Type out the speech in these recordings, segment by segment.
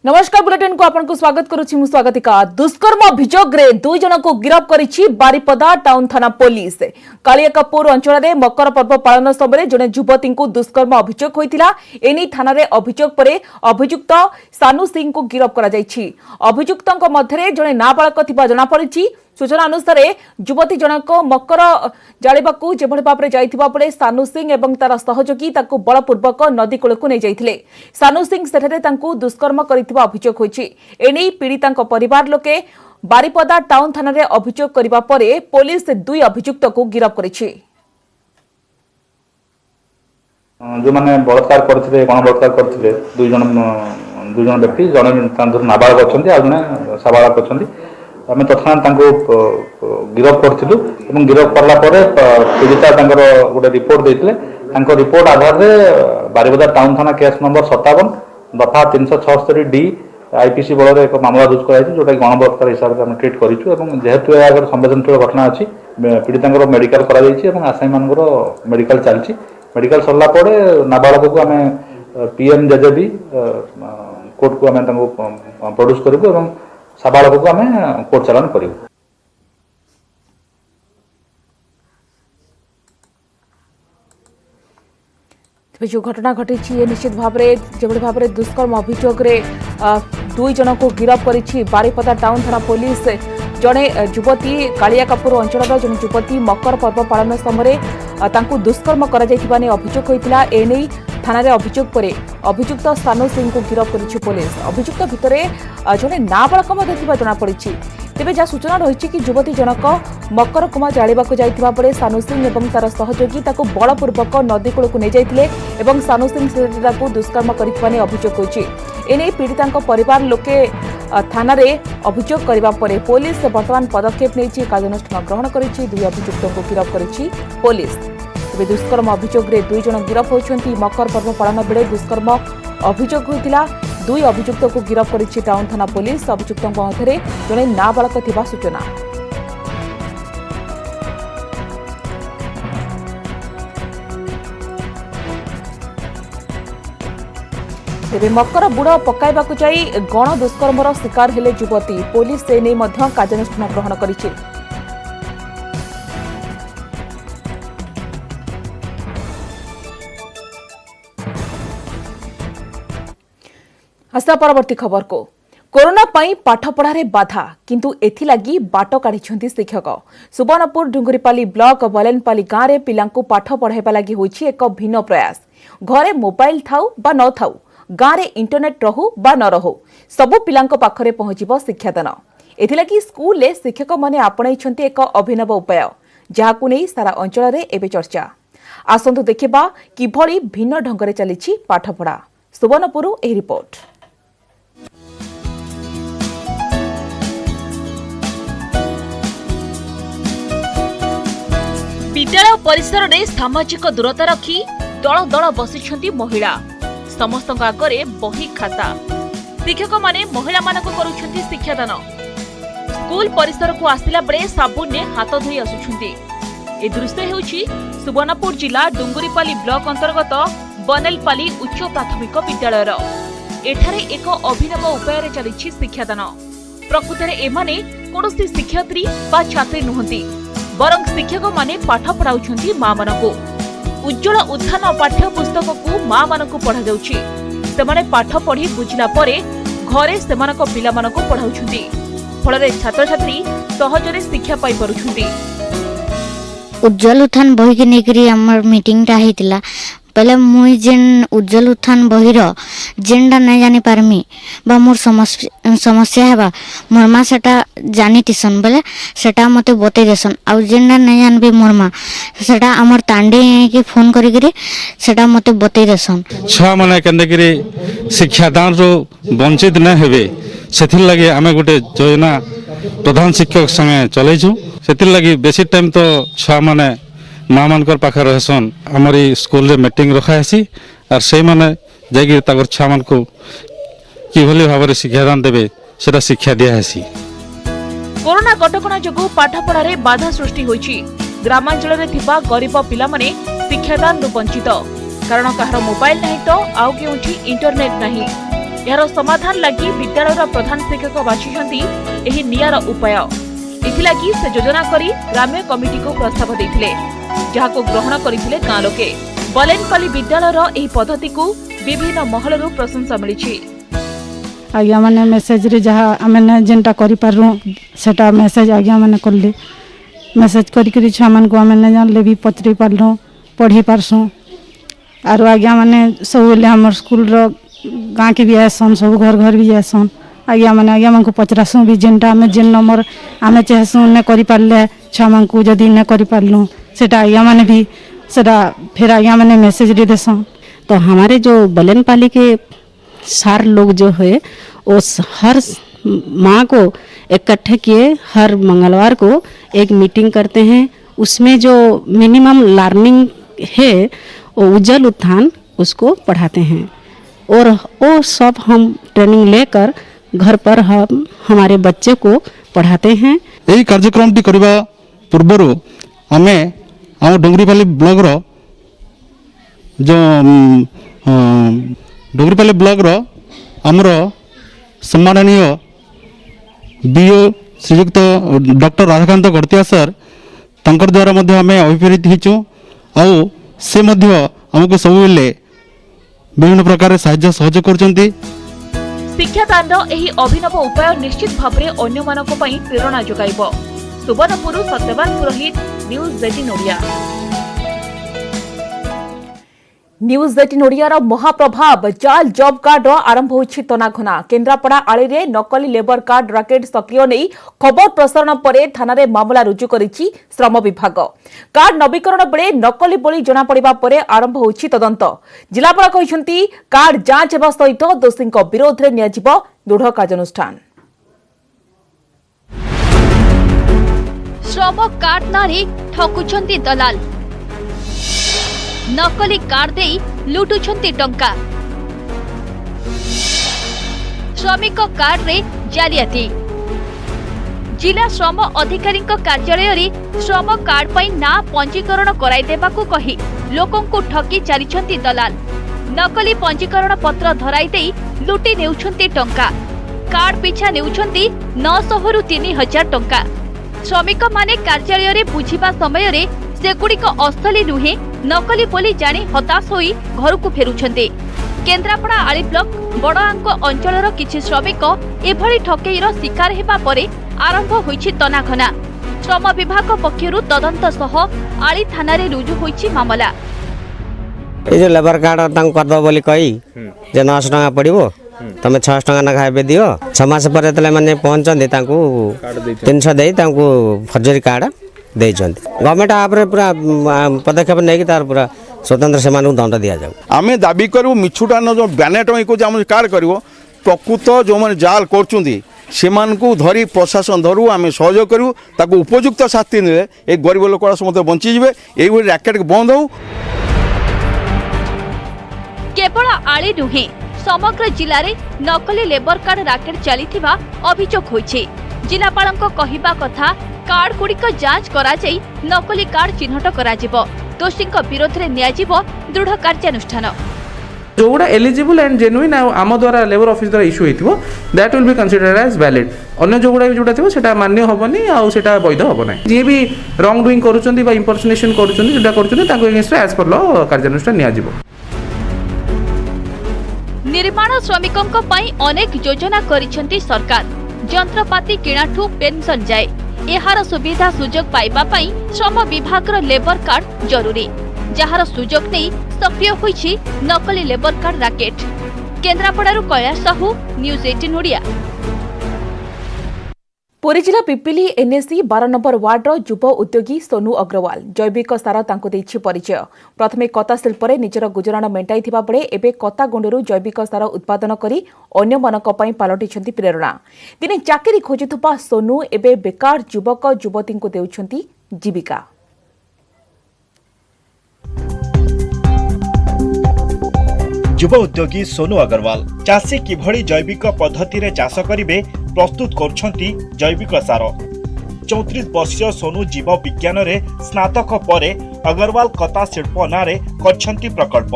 नमस्कार बुलेटिन को आपन को स्वागत करुछि मु स्वागतिका। दुष्कर्म अभियोग रे दुई जन को गिरफ्त करिछि बारिपदा टाउन थाना पुलिस। कालियाकपुर अंचल रे मकर पर्व पालन समय जने युवती को दुष्कर्म अभियोग होइतिला। एनी थाना रे अभियोग परे अभियुक्त सानू सिंह को गिरफ्त करा जाइछि। अभियुक्तक मध्यरे जने नाबालक थिबा जणा पड़िछि। सूचना अनुसार युवती जनक मकर जाळिबाकू जेभଳି भाबरे जाइथिबा परे सानू सिंह एवं तार सहयोगी ताकू बलपूर्वक नदी कूलकू नै जाइथिले। सानू सिंह सेठारे तांकू दुष्कर्म करिथिबा अभियोग होइछि। एनै पीड़ितांक परिवार लोके बारिपदा टाउन थाना रे अभियोग करिबा परे पुलिस दुई अभियुक्त को गिरफ्त करिछि। जो माने बलात्कार करथिले कोन बलात्कार करथिले दुई जन व्यक्ति जने तांदुर नाबालक अछंती आ जने साबालक अछंती। आम तत्क्षणात गिरफ्त करूँ और गिरफ्त कलापर पीड़िता गोटे रिपोर्ट देते रिपोर्ट आधार में बारिपदा टाउन थाना केस नंबर 57 दफा 376 डी आईपीसी बल एक मामला रुजु कर जोटा गणबलात्कार हिसाब से ट्रिट करूँ। जेहेतु यह संवेदनशील घटना अच्छी पीड़िता मेडिकल कर आसामी मान मेडिकल चलती। मेडिकल सरला नाबालक को आम पीएम जेजेबी कोर्ट को आम प्रोड्यूस करूँ साबालक को आम कोर्ट चालान करूँ। जो घटना घटी निश्चित भाव में दुष्कर्म अभियोग दुई जन को गिरफ्त करिछि बारिपदा टाउन थाना पुलिस। जड़े युवती कालियाकपुर अंचल जड़े युवती मकर पर्व पालन समय तांकू दुष्कर्म करा जायथिबा ने अभियोग होइतिला। एनै थाना रे अभियोग परे अभियुक्त सानू सिंह को गिरफ्त करिछि पुलिस। अभियुक्त भितरे जड़े नाबालक मध्य थिबा जणा पड़िछि। तेबे जा सूचना रही कि युवती जनक मकर कुमा जाळिबाकू जाइथिबा परे सानू सिंह एवं तार सहयोगी ताकू बलपूर्वक नदी कूलकू नै जाइथिले एवं सानू सिंह ताकू दुष्कर्म करिथिबा ने अभियोग होइछि। एनै पीड़ितांक परिवार लोके थाना रे अभियोग करिबा परे पुलिस वर्तमान पदक्षेप नेछि कार्यानुष्ठान ग्रहण करिछि। दुई अभियुक्तों को गिरफ्त करिछि पुलिस। तेबे दुष्कर्म अभियोग रे दुई जन गिरफ्त होइछन्ति। मकर पर्व पालन बेले दुष्कर्म अभियोग होइतिला। दुई अभियुक्त को गिरफ्त करिछि टाउन थाना पुलिस। अभियुक्तों मध्यरे जने नाबालक थिबा सूचना। तेबे मकर बुड़ पकाइबाकू जाई गण दुष्कर्मर शिकार हेले युवती। पुलिस से नै मध्य कार्यानुष्ठान ग्रहण करिछि। आसा परवर्ती खबर को। कोरोना पाई पाठ पढ़ारे बाधा किंतु एथिलागी बाट काढ़िछंती शिक्षक। सुवर्णपुर डुंगरीपाली ब्लॉक बलेनपाली गाँव में पिलांकु पाठ पढ़ाइबा लागि होइछि एक भिन्न प्रयास। घरे मोबाइल थाउ बा न थाउ, गाँव में इंटरनेट रहू बा न रहू, सबु पिलांको पाखरे पहुंचिबो शिक्षादान। एथिलागी स्कूल ले शिक्षक माने आपणाइछंती एक अभिनव उपाय जाहाकु नै सारा अंचल रे एबे चर्चा। आसंतु देखिबा किभଳି भिन्न ढंगरे चलिछि पाठपढ़ा। सुवर्णपुर एही रिपोर्ट। विद्यालय परिसर में सामाजिक दूरता रखी दल दल बसिछंती महिला। समस्त आगे बही खाता। शिक्षक माने महिला मानक करुछंती शिक्षादान। स्कूल परिसर को आसिला बेले साबुन ने हाथ धोई आसुछंती। ए दृश्य हेउछि सुवर्णपुर जिला डुंगरीपाली ब्लॉक अंतर्गत बनेलपाली उच्च प्राथमिक विद्यालयर। एठारे एक अभिनव उपाय चलिछि शिक्षादान। प्रकृତରେ एमाने कोनोसी शिक्षयित्री बा छात्री नुहंती, बरं शिक्षक माने पाठ पढ़ाउछंती मां मानकु। उज्जवल उत्थान पाठ्य पुस्तक को मां मानकु पढ़ा जाउछि। सेमाने पाठ पढ़ी बुझिला परे घरे सेमानक पिला मानकु पढ़ाउछंती। फलरे छात्र छात्री सहजरे शिक्षा पाई परुछंती। उज्जवल उत्थान बही के नेकरी हमर मीटिंग टा हेतिला। पहले मुई जेन उज्जवल उत्थान बहिर जेनटा नहीं जानी पारमी बा मोर समस्या हेबा मोर माँ सेटा जानी तिसन बोले सेटा मते बतई देसन। आ जेनटा नहीं जानबी मोर माँ सेटा हमर तांडे के फोन करी सेटा मते बतई देसन। छुआ माने केंदे करी शिक्षादान रो वंचित न हेबे सेथिर लागि आमे गोटे योजना प्रधान शिक्षक संगे चलैछु। सेथिर लागि बेसी टाइम तो छुआ माने माँ मानकर पाखे रहसन। आमर स्कूल रे मीटिंग रखासी और से माने जाइए ताकर छुआ मान को किभली भाव में शिक्षादान देवे सेटा शिक्षा दिया हेसी। कोरोना कटकणा जोगु पाठपढ़ारे बाधा सृष्टि होइछि। ग्रामांचल रे थिबा गरीब पिला माने शिक्षादान रु वंचित कारण कहार मोबाइल नहीं तो आउ केउठी इंटरनेट नहीं। यार समाधान लगी विद्यालय प्रधान शिक्षक बाछिछंती एही नियार उपाय। इथिलागी से योजना करी ग्राम्य कमिटी को प्रस्ताव देथिले, जहाको ग्रहण करिथिले गाँ लोके। बलेनपाली विद्यालयर एही पद्धति को विभिन्न महलरू प्रशंसा मिलिछि। आज्ञा मैंने मेसेज रे जहाँ आम जेनटा करि पारू सेटा मेसेज आज्ञा मैंने करले मेसेज करी छुआ मान को आम जानले भी पचरी पार्लु पढ़ी पारसु आर आज्ञा मैंने सब हमर स्कूल रो गाँ के भी आसन सब घर घर भी आसन आज्ञा मैंने आज्ञा मान को पचरासु भी जेनटा आम जेन नंबर आम चाहसु ने करि पारले छुआ मान को जदी ने करि पारलु सेटा आज्ञा मैंने भी सेटा फिर आज्ञा मैंने मेसेज रे देसन। तो हमारे जो बलेनपाली के सार लोग जो है वो हर माँ को इकट्ठे किए हर मंगलवार को एक मीटिंग करते हैं। उसमें जो मिनिमम लर्निंग है वो उज्जवल उत्थान उसको पढ़ाते हैं और वो सब हम ट्रेनिंग लेकर घर पर हम हमारे बच्चे को पढ़ाते हैं। यही कार्यक्रम टी करबा पूर्व आमे आम डोंगरीपाली ब्लॉक रो जो डोंगरीपाली ब्लॉक रो आमर सम्माननीय बीओ श्रीयुक्त डॉक्टर राधाकांत गड़तिया सर तंकर द्वारा मध्य आम अभिप्रेरित होचु आउ से मध्य आमको सब विभिन्न प्रकार साहाय्य सहयोग करछंती। शिक्षादान एही अभिनव उपाय निश्चित भावरे अन्य मानको पई प्रेरणा जोगाइबो। सुवर्णपुर सत्यवान पुरोहित, न्यूज 18 ओडिया। न्यूज 18 ओडियार महाप्रभाव जाल जॉब कार्ड आरंभ होछि तनाघना। केन्द्रापड़ा आली रे नकली लेबर कार्ड राकेट सक्रिय नहीं खबर प्रसारण परे थाना मामला रुजु करिछि श्रम विभाग। कार्ड नवीकरण बेले नकली बोली जना पड़िबा परे आरंभ होछि तदंत। जिलापाल कहिसंती कार्ड जांच हेबा सहित दोषीक विरोध रे नियाजिबो दृढ़ कार्यानुष्ठान। श्रम कार्ड नारे ठकुछंती दलाल, नकली कार्ड देई लुटुछंती टंका। श्रमिक कार्ड रे जालियाती। जिला श्रम अधिकारी कार्यालय रे श्रम कार्ड पई ना पंजीकरण कराई देबाकू कही लोकंकु ठकी चलिछंती दलाल। नकली पंजीकरण पत्र धराई देई लुटी नेउछंती टंका। कार्ड पिछा नेउछंती 900 रु 3000 टंका। श्रमिक माने कार्यालय रे बुझिबा समय रे सेगुड़िक असली नुहे नकली बोली जानी हताश होई घर को फेरुछंती। केन्द्रापड़ा आली ब्लॉक बड़आंक अंचलर किछि श्रमिक एभली ठकेईर शिकार हेबा परे आरंभ होईछि तनाघना। श्रम विभाग पक्षरु तदंत सह आली थाना रे रुजु होईछि मामला। ए जो लेबर कार्ड तांको करदो बोली कही जे 900 टका पड़िबो तमे 600 टका ना खाइबे दियो 6 मास पर तले माने पहुंचंदी तांको 300 देई तांको फर्जरी कार्ड गवर्नमेंट आपरे पूरा पदक्षेप नहीं तार पूरा स्वतंत्र से दंड दि जाऊ। आम दाबी करूँ मिछुटा न जो बैनेट को कार्ड कर प्रकृत जो मैंने जाल कर धरी प्रशासन धरू आम सहयोग करूँ ताको उपयुक्त शास्ति ने एक गरीब लोक समस्त बंचीजे ये रैकेट बंद हो। केवल आली नुहे समग्र जिले में नकली लेबर कार्ड राकेट चली अभियोग होइछि। जिलापालक कहिबा कथा कार्ड गुड़िक जांच करा जाई नकली कार्ड चिन्हट करा जिवो। दोषीक विरोध रे नियाजिवो दृढ़ कार्यानुष्ठान। जोगुड़ा एलिजिबल एंड जेन्युइन आम द्वारा लेबर ऑफिस द्वारा इश्यू होइथिबो that will be considered as valid. अन्य जोगुड़ा जोटा थिबो सेटा मान्य होबनी आ सेटा वैध होबो नै। जे भी रॉन्ग डूइंग करूचंदी बा इंपर्सनेशन करूचंदी जेटा करूचंदी ताको अगेंस्ट एज पर लॉ कार्यानुष्ठान नियाजिवो। निर्माण श्रमिकों पई अनेक योजना करिसेंती सरकार। यंत्रपाती किणाठू पेंशन जाए एहार सुविधा सुजोग पाइबा पई श्रम विभाग लेबर कार्ड जरूरी, जहार सुजोग नहीं सक्रिय होइछि नकली लेबर कार्ड राकेट। केन्द्रापड़ारू कैलाश साहू, न्यूज 18 ओडिया। पुरी जिला पिपिली एनएससी 12 नंबर वार्डर युव उद्योगी सोनू अग्रवाल जैविक सार तांको देछि परिचय। प्रथमे कता शिल्प रे निजर गुजराण मेंटाई थिबा बेले एबे कता गुंडरू जैविक सार उत्पादन करी अन्य मानक पई पालटिछंती प्रेरणा। दिने चाकरी खोजुथुपा सोनू एबे बेकार युवक युवती को देउछंती जीविका। युव उद्योगी सोनू अग्रवाल चाषी किभली जैविक पद्धति रे चाष करिवे प्रस्तुत करछंती जैविक सार। 34 वर्षीय सोनू जीव विज्ञान रे स्नातक परे अग्रवाल कता शिल्प नारे करछंती प्रकल्प।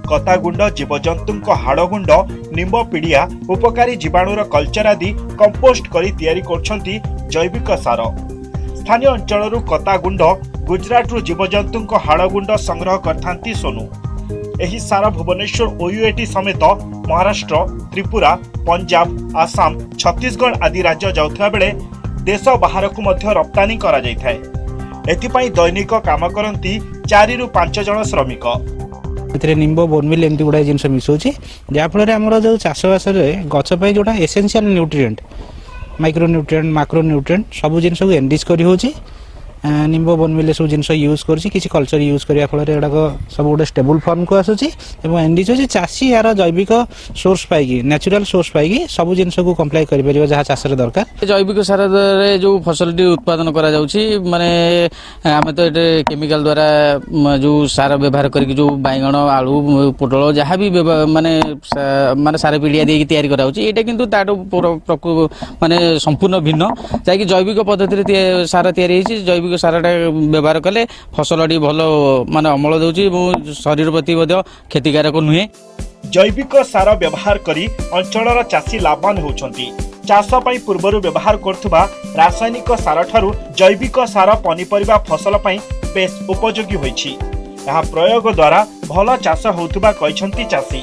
कतागुंड जीवजंतुଙ୍କ हाड़गुंड निम्ब पिड़िया उपकारी जीवाणुर कल्चर आदि कंपोस्ट करी तैयारी करछंती जैविक सार। स्थानीय अंचलरू कतागुंड गुजरात रु जीवजंतुଙ୍କ हाड़गुंड संग्रह करथांती सोनू। एही सार भुवनेश्वर ओयूएटी समेत महाराष्ट्र, त्रिपुरा, पंजाब, आसाम, छत्तीसगढ़ आदि राज्य जाउथबा बेले देश बाहर को मध्य रप्तानी करा जायथाय। एथिपाई दैनिक काम करती 4 ରୁ 5 जन श्रमिक। निम्ब बोनमिल एमती गुड़ा जिन मिसौची जहाँफल आमर जो चाषबास गछ जोटा essential nutrient micro nutrient macro nutrient सब जिन एनरिच कर निम्ब बोनमिल सब जिन यूज कर कल्चर यूज करने फल सब गोटे स्टेबल फॉर्म को आसूची एनरिच हो चाषी यार जैविक सोर्स पाई नेचुरल सोर्स पाई सब जिन को कम्प्लाई कर जहाँ चाष दरकार। जैविक सार जो फसल उत्पादन करा माने आम तो ये केमिकल द्वारा जो सार व्यवहार करके जो बैगण आलू पोटल जहाँ भी माने माने सार पीड़िया दे तैयारी करा यहाँ किंतु माने संपूर्ण भिन्न जहाँकि जैविक पद्धति सार तैयारी जैविक साराटा व्यवहार कले फसल भल माने अमल दउची शरीर प्रति क्षतिकारक नुहे। जैविक सार व्यवहार करी अंचलर चाषी लाभवान होउछंती। चाष पई पूर्वरु व्यवहार करथुबा रासायनिक सार ठारू जैविक सार पनिपरिबा फसल पई बेस उपयोगी होईछि। यह प्रयोग द्वारा भल चाष होउथुबा कहिसंती चाषी।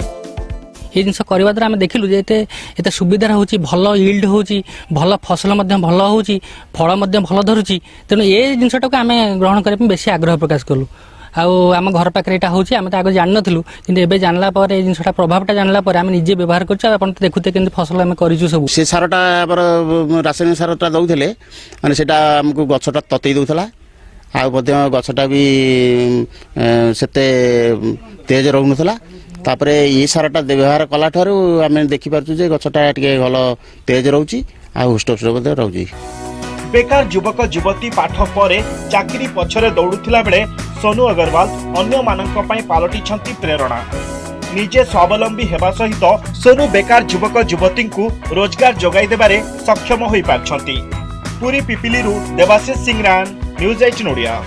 ये जिन करवा द्वारा आम देखिलु जे एत सुविधा होची भल यील्ड होची भल फसल मध्य भल होची फल मध्य भल धरुची तेणु ये जिनटा को आम ग्रहण करने बेसी आग्रह प्रकाश कलु। आम घर पाखे यहाँ होची आम तो आगे जान नथिलु किंतु एबे जानला पर ये जिनटा प्रभावटा जानला पर आम निजे व्यवहार करछु आपन तो देखुते केंति फसल आम करिछु सब से सारटा रासायनिक सारटा दउथले माने सेटा हमकु गछटा ततई दउथला आ मध्य गछटा भी सेते तेज रहउनथला तापरे ये सारटा व्यवहार कला ठारू आम देखि पारछु जे गछटा टिके भल तेज रहउची आ हुष्टपुष्ट मध्ये रहउची। बेकार युवक युवती पाठ पर चाकरी पछरे दौड़ुथिला बेले सोनू अग्रवाल अन्य मानक पई पालटिछंती प्रेरणा। निजे स्वावलंबी हेबा सहित सोनू बेकार युवक युवती को रोजगार जोगाई देबारे सक्षम होई पारछंती। पूरी पिपिलीरू देवाशीष सिंगरान, न्यूज 18 ओडिया।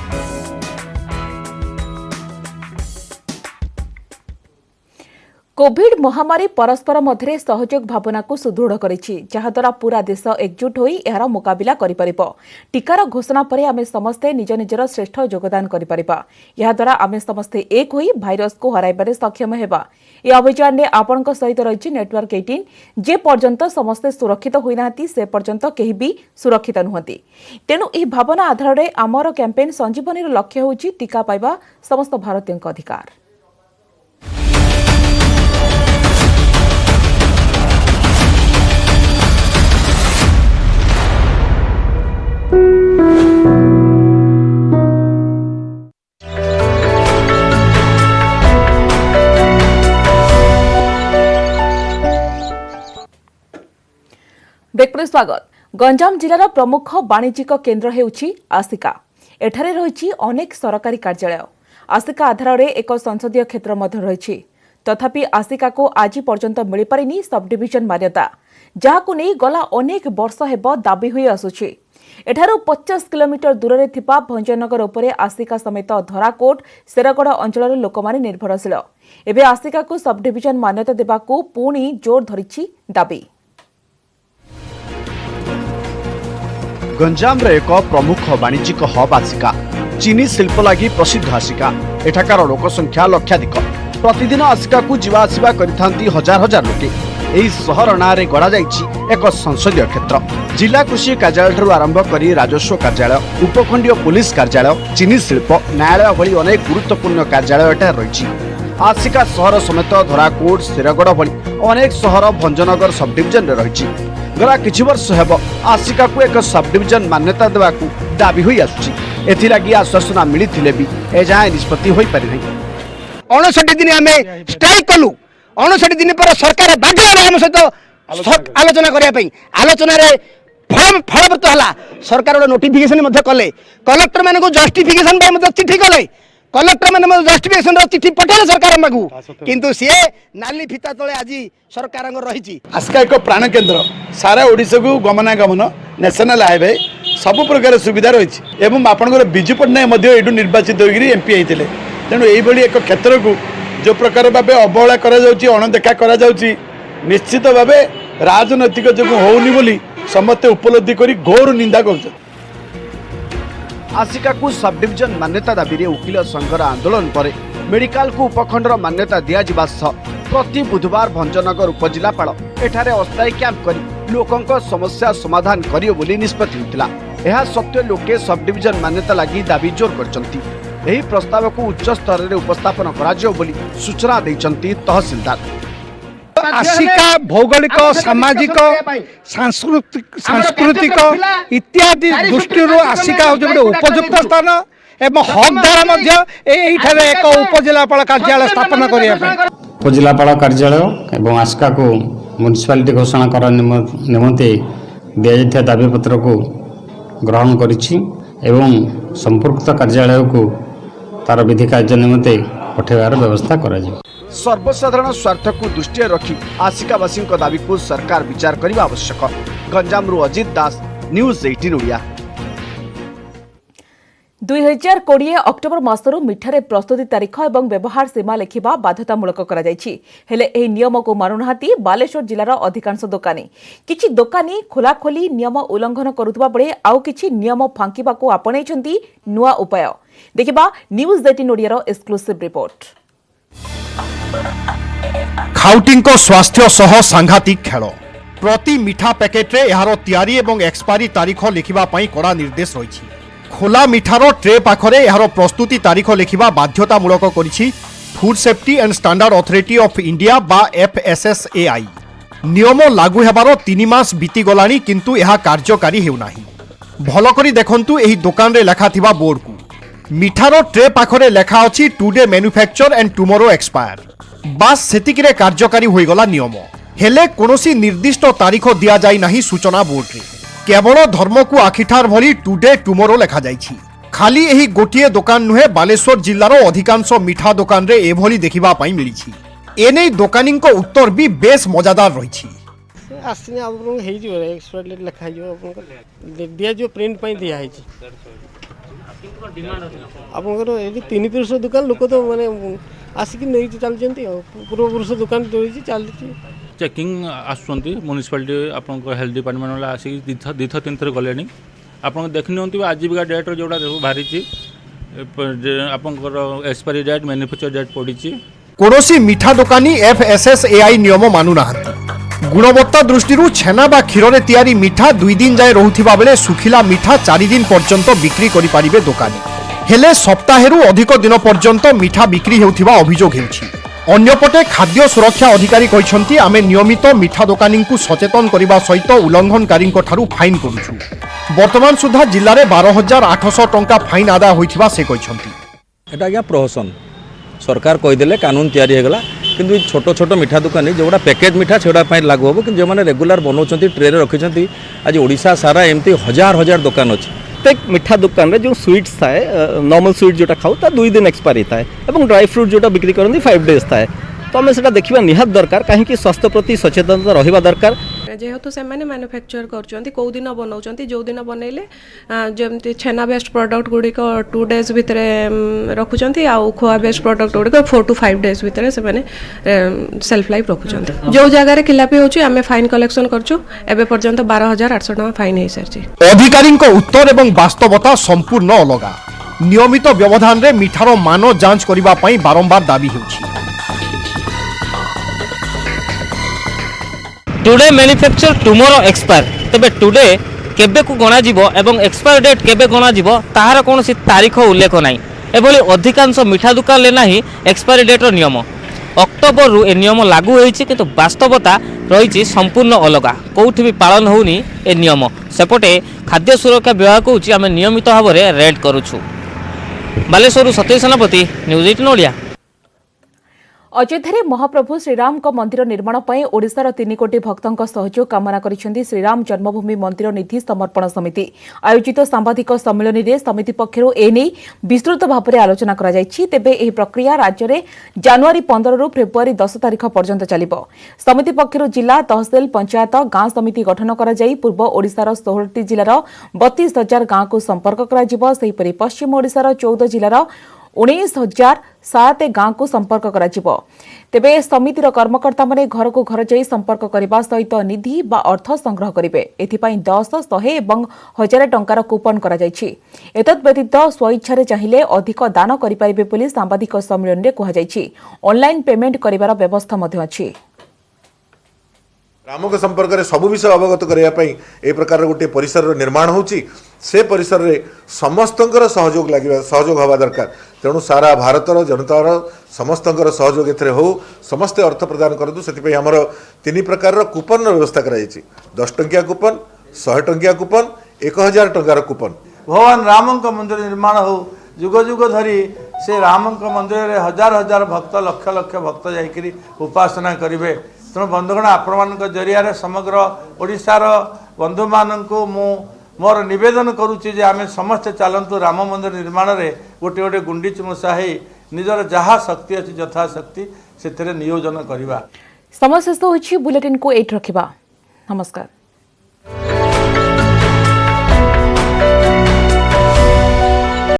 कोविड महामारी परस्पर मध्य सहयोग भावना को सुदृढ़ करिछि जहाद्वारा पूरा देश एकजुट होई एहार मुकाबिला करि परिबो। टीकार घोषणा परे आमे समस्ते निज निजर श्रेष्ठ योगदान करि परिबा। एहाद्वारा आमे समस्ते एक होई भाइरस को हराइबारे सक्षम हेबा। ए अभियान रे आपनक सहित रहिछि नेटवर्क 18 जे पर्यंत समस्ते सुरक्षित होई नाहंती से पर्यंत केही भी सुरक्षित नुहंती। तेणु ई भावना आधार रे आमर कैंपेन संजीवनीर लक्ष्य होछि टीका पाइबा समस्त भारतीयक अधिकार। स्वागत। गंजाम जिलार प्रमुख वाणिज्यिक केन्द्र हेउछि आसिका। एठारे रहिछि अनेक सरकारी कार्यालय। आसिका आधार रे एक संसदीय क्षेत्र मध्य रहिछि। तथापि आसिका को आज पर्यंत मिल पारिनी सब डिविजन मान्यता जहाकु नै गला अनेक वर्ष हेब दाबी होई आसुछि। एठारो 50 किलोमीटर दूर रे थिपा भंजनगर उपरे आसिका समेत धराकोट सेरगड़ अंचल लोकमाने निर्भरशील। एबे आसिका को सब डिविजन मान्यता देबाकू पुणी जोर धरिछि दाबी। गंजाम रे एक प्रमुख वाणिज्यिक हब आसिका। चीनी शिल्प लगी प्रसिद्ध आसिका। एठाकार लोक संख्या लक्षाधिक। प्रतिदिन आसिका को जीवा आसिबा करिथांती हजार हजार लोके। एही सहर नारे गड़ा जाइछि एक संसदीय क्षेत्र। जिला कृषि कार्यालय ठारू आरंभ करी राजस्व कार्यालय, उपखंडीय पुलिस कार्यालय, चीनी शिल्प, न्यायालय भली अनेक गुरुत्वपूर्ण कार्यालय एठार रहिछि। आसिका सहर समेत धराकोट सेरगड़ भली अनेक सहर भंजनगर सब डिविजन रे रहिछि। गला किछि वर्ष हेब आसिका को एक सब डिविजन मान्यता देबाकू दाबी होई आसुछि। एथिलागि आश्वासना मिलिथिले भी एजाय निष्पत्ति होई पारि नै। 59 दिन आमे स्ट्राइक कलु। 59 दिन पर सरकार बाध्य होला हम सहित आलोचना करिया पई। आलोचना रे फलप्रत होला। सरकार रो नोटिफिकेशन मध्ये कले। कलेक्टर माने को जस्टिफिकेशन पे मध्ये चिट्ठी कले। कलेक्टर माने जस्टिफिकेशन रो चिट्ठी पठाले सरकार मागु किंतु से नाली फिता तळे आजी सरकार रहिछि। आसिका एक प्राण केन्द्र सारा ओडिशा को गमनागमन नेशनल हाईवे सब प्रकार सुविधा रही एवं आपंकर विजु पट्टनायक एठू निर्वाचित होकर एमपी होते तेणु यही एक क्षेत्र को जो प्रकार भाव अवहेला अणदेखा करा निश्चित भाव राजनैतिक जो होनी बोली समस्ते उपलब्धि करी घोर निंदा कर। आसिका को सब डिविजन मान्यता दाबी रे वकील संघर आंदोलन पर मेडिकल को उपखंडर मान्यता दिया जिबा सह प्रति बुधवार भंजनगर उपजिलापाल एठारे अस्थायी कैंप करी लोकंक समस्या समाधान करियो बोली निष्पत्ति होतिला। एहा सत्य लोके सब डिविजन मान्यता लागि दाबी जोर करचंती। एही प्रस्ताव को उच्च स्तर रे उपस्थापन कराजियो बोली सूचना दैचंती तहसीलदार। आसिका भौगोलिक सामाजिक सांस्कृतिक इत्यादि दृष्टि आसिका गोटे उपयुक्त स्थान एवं हकदार एक उपजिलापाल कार्यालय स्थापना करने उपजिलापाल कार्यालय एवं आसिका को म्युनिसिपालिटी घोषणा कर निमंते दिया दाबीपत्र को ग्रहण करिछि एवं संपर्क कार्यालय को तार विधि कार्य निमंते पठेबार व्यवस्था करा जाय। सर्वसाधारण स्वार्थ को दृष्टि रखी आसिकावासी दाबी को सरकार विचार करने आवश्यक। गंजाम अजित दास, न्यूज 18 ओडिया। 2020 अक्टोबर मासरू मिठारे प्रस्तुति तारीख एवं व्यवहार सीमा लेखिबा बाध्यतामूलक करा जायछि। हेले एही नियम को मानुनाहाती बालेश्वर जिलार अधिकांश दोकानी। किछि दोकानी खोलाखोली नियम उल्लंघन करुथबा बेले आउ किछि नियम फांकिबाको आपणैछंती नुआ उपाय। देखिबा न्यूज 18 ओडियार एक्सक्लूसिव रिपोर्ट। खाउटी स्वास्थ्य सह सांघातिक खेल प्रति मिठा पैकेट्रे यार तैयारी एवं एक्सपायरी तारीख लिखिबा पई कड़ा निर्देश रही। खोला मिठार ट्रे पाखरे यार प्रस्तुति तारीख लिखिबा बाध्यतामूलक करिछि food safety and standard authority of India बा FSSAI। नियम लागू हेबार 3 मास बीती गलानी किंतु यह कार्यकारी हेउनाही। भल करी देखंतु एही दुकान रे लेखा थिबा बोर्ड को मिठार ट्रे पाखरे लेखा अछि today manufacture and tomorrow expire. बास सेतिकिरे कार्यकारी होई गला नियम हेले कोनोसी निर्दिष्ट तारीख दिया जाई नाही सूचना बोर्ड रे। केवल धर्म को आखिठार भली टुडे टुमोरो लेखा जाइछि। खाली एही गोटिए दुकान नुहे बालेश्वर जिल्लार अधिकांश मिठा दुकान रे एभली देखिबा पई मिलिछि। एनै दोकानी को उत्तर भी बेस मजादार रहिछि। आसिने आपन हेइ जो एक्सपायर डेट लेखा जो आपन दिया जो प्रिंट पई दिया है आपनकर एदि 3 पुरुष दुकान लोक तो माने आसिक नहीं चलती पूर्व पुरुष दुकान दौड़ी चलती चेकिंग आसुँच म्यूनिसिपालिटी आप हेल्थ डिपार्टमेंट वाला आसिक दीथ 3 थर गले आप देख नि आजीविका डेट जोड़ा बाहरी आपंकर एक्सपायरी डेट मैन्युफैक्चर डेट पड़ी। कोनोसी मिठा दोकानी FSSAI नियम मानु नाहंती। गुणवत्ता दृष्टि छेना बा क्षीर रे तैयारी मिठा 2 दिन जाए रहुथिबा बेले सुखिला मिठा 4 दिन पर्यंत बिक्री करि पारिबे दोकानी। हेले सप्ताहेरु अधिक दिन पर्यंत मिठा बिक्री हेउथिबा अभियोग हेउछि। अन्यपटे खाद्य सुरक्षा अधिकारी कहिसंती आमे नियमित मिठा दोकानी को सचेतन करिबा सहित उल्लंघनकारी ठारू फाइन करूछु। वर्तमान सुधा जिल्ला रे 12,800 टंका फाइन आदाय होइथिबा से कहिसंती। एटा आज्ञा प्रहसन सरकार कहीदेले कानून तैयारी होगला किंतु छोट छोट मिठा दुकानी जोड़ा पैकेज मिठा से लागू हम कि जो मैंने रेगुलर बनाऊँ ट्रे रखी आज ओडिशा सारा एमती हजार हजार दुकान अच्छे। प्रत्येक मिठा दुकान रे जो स्वीट्स थाए नॉर्मल स्वीट जोटा खाऊ ता 2 दिन एक्सपायरी थाए एवं ड्राई फ्रूट जोटा बिक्री करती 5 डेज थाए। तो आम से देखा निहात दरकार कहीं स्वास्थ्य प्रति सचेतनता रहा दरकार। जेहेतु से मैन्युफैक्चर कर कौ दिन बनाऊँ जो दिन बनइले जमी छेना बेस्ड प्रोडक्ट गुड़िक 2 डेज भितर रखुंट आउ खोआ बेस्ड प्रोडक्ट गुड़िक 4 to 5 डेज भितर से सेल्फ लाइफ रखुंट। जो जगह खिलापी होची आमे फाइन कलेक्शन करछु एबे पर्यंत 12,800 टका फाइन हे सरछि। अधिकारी उत्तर एवं वास्तवता संपूर्ण अलग। नियमित व्यवधान रे मिठार मान जांच करिबा पई बारंबार दाबी होछि। टुडे मैन्युफैक्चर टुमोरो एक्सपायर तबे टुडे केबे को गणा जीवो एवं एक्सपायर डेट केबे गणा जीवो ताहार कोनोसी तारीख उल्लेख नाही। एभली अधिकांश मिठा दुकान ले नाही एक्सपायरी डेट नियम। अक्टोबर रु ए नियम लागू होईछि किंतु वास्तवता रहिछि संपूर्ण अलग। कोउठी भी पालन होउनी ए नियम। सेपटे खाद्य सुरक्षा विभाग कहूछि आमे नियमित भाव रे रेड करूछु। बालेश्वर सतीश सेनापति, न्यूज 18 ओडिया। अयोध्या महाप्रभु श्रीराम मंदिर निर्माण पर ओडिशार 3 कोटी भक्तों सहयोग कामना करिसेंती श्रीराम जन्मभूमि मंदिर निधि समर्पण समिति। आयोजित सांबादिक सम्मेलन में समिति पक्षर एने विस्तृत भाव में आलोचना करा जायछि। तेबे एही प्रक्रिया राज्य में जनवरी 15 रु फेब्रुआरी 10 तारिख पर्यंत चलिबो। समिति पक्षर जिला तहसिल पंचायत गाँ समिति गठन करा जाई पूर्व ओडिशार 16टी जिलार 32,000 गाँ को संपर्क करा जिवो। सेहिपरि पश्चिम ओडिशार 14 जिलार 19,007 गाँ को संपर्क कराजिबो। तेबे समितिर कर्मकर्ता माने घर को घर जाई संपर्क करबा सहित निधि बा अर्थ संग्रह करिवे। एथिपाई 10, 100 एवं 1000 टंकार कूपन करा जायछि। एतद व्यतीत स्वइच्छारे चाहिए अधिक दान करिपारिबे बोली सांबादिक सम्मेलन रे कहा जायछि। ऑनलाइन पेमेंट करिवार व्यवस्था मध्ये अछि। ग्रामक संपर्क में सबु विषय अवगत करने ए प्रकार गोटे परिसर निर्माण होची से परिसर रे समस्तंकर सहयोग लगे सहयोग हवा दरकार। तेणु सारा भारतर जनतार समस्तंकर सहयोग एथरे हो समस्ते अर्थ प्रदान करतु। से आमर 3 प्रकार कूपन व्यवस्था कराई 10 टंकिया कूपन, 100 टंकिया कूपन, 1000 टंकार कूपन। भगवान राम मंदिर निर्माण हो जुग जुग धरी से राम मंदिर में हजार हजार भक्त लक्ष लक्ष भक्त जाकि उपासना करेंगे। तेणु बंधुगण आपण मान जरिया समग्र ओडिशार बंधु मानक मोर निवेदन करुच्ची जे आम समस्ते चलतु राम मंदिर निर्माण में गोटे गोटे गुंडीच मूषा हो निजर जहाँ शक्ति अच्छी यथाशक्ति से नियोजन करवा। समस्या बुलेटिन को एट रखिबा। नमस्कार।